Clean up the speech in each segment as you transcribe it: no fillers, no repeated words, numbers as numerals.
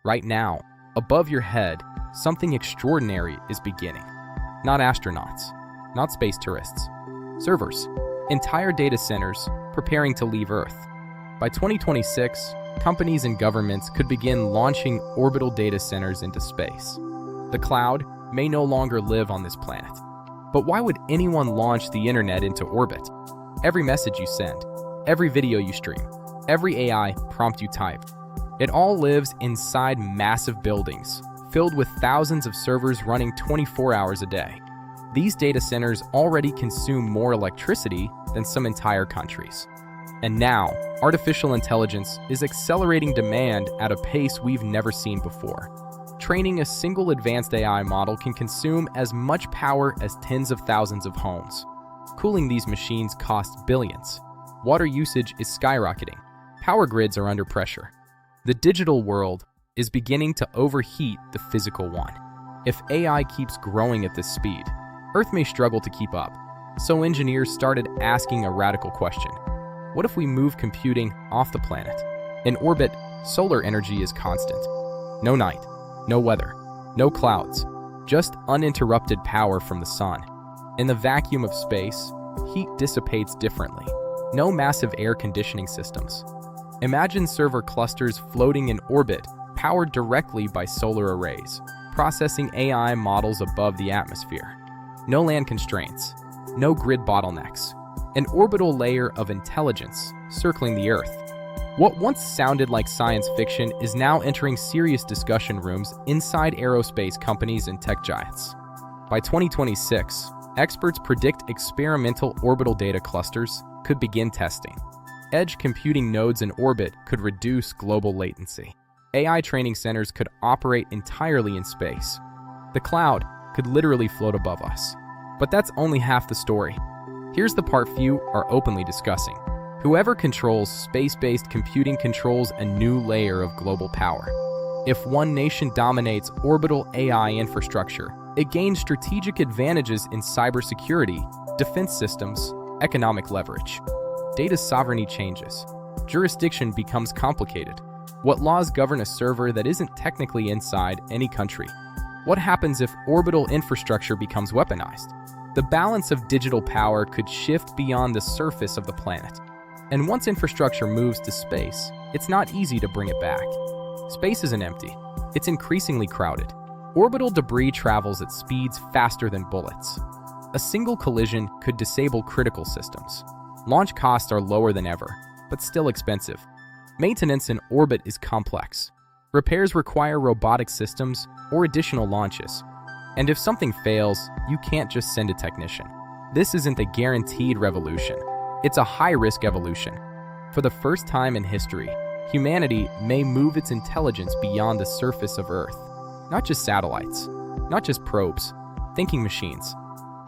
Right now, above your head, something extraordinary is beginning. Not astronauts, not space tourists, servers, entire data centers preparing to leave Earth. By 2026, companies and governments could begin launching orbital data centers into space. The cloud may no longer live on this planet. But why would anyone launch the internet into orbit? Every message you send, every video you stream, every AI prompt you type, it all lives inside massive buildings, filled with thousands of servers running 24 hours a day. These data centers already consume more electricity than some entire countries. And now, artificial intelligence is accelerating demand at a pace we've never seen before. Training a single advanced AI model can consume as much power as tens of thousands of homes. Cooling these machines costs billions. Water usage is skyrocketing. Power grids are under pressure. The digital world is beginning to overheat the physical one. If AI keeps growing at this speed, Earth may struggle to keep up. So engineers started asking a radical question. What if we move computing off the planet? In orbit, solar energy is constant. No night, no weather, no clouds, just uninterrupted power from the sun. In the vacuum of space, heat dissipates differently. No massive air conditioning systems. Imagine server clusters floating in orbit, powered directly by solar arrays, processing AI models above the atmosphere. No land constraints, no grid bottlenecks. An orbital layer of intelligence circling the Earth. What once sounded like science fiction is now entering serious discussion rooms inside aerospace companies and tech giants. By 2026, experts predict experimental orbital data clusters could begin testing. Edge computing nodes in orbit could reduce global latency. AI training centers could operate entirely in space. The cloud could literally float above us. But that's only half the story. Here's the part few are openly discussing. Whoever controls space-based computing controls a new layer of global power. If one nation dominates orbital AI infrastructure, it gains strategic advantages in cybersecurity, defense systems, economic leverage. Data sovereignty changes. Jurisdiction becomes complicated. What laws govern a server that isn't technically inside any country? What happens if orbital infrastructure becomes weaponized? The balance of digital power could shift beyond the surface of the planet. And once infrastructure moves to space, it's not easy to bring it back. Space isn't empty. It's increasingly crowded. Orbital debris travels at speeds faster than bullets. A single collision could disable critical systems. Launch costs are lower than ever, but still expensive. Maintenance in orbit is complex. Repairs require robotic systems or additional launches. And if something fails, you can't just send a technician. This isn't a guaranteed revolution. It's a high-risk evolution. For the first time in history, humanity may move its intelligence beyond the surface of Earth. Not just satellites, not just probes, thinking machines.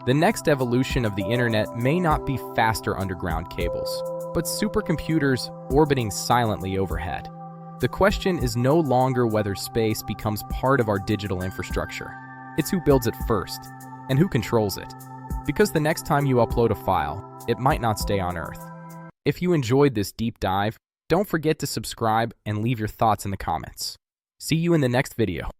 The next evolution of the internet may not be faster underground cables, but supercomputers orbiting silently overhead. The question is no longer whether space becomes part of our digital infrastructure. It's who builds it first, and who controls it. Because the next time you upload a file, it might not stay on Earth. If you enjoyed this deep dive, don't forget to subscribe and leave your thoughts in the comments. See you in the next video.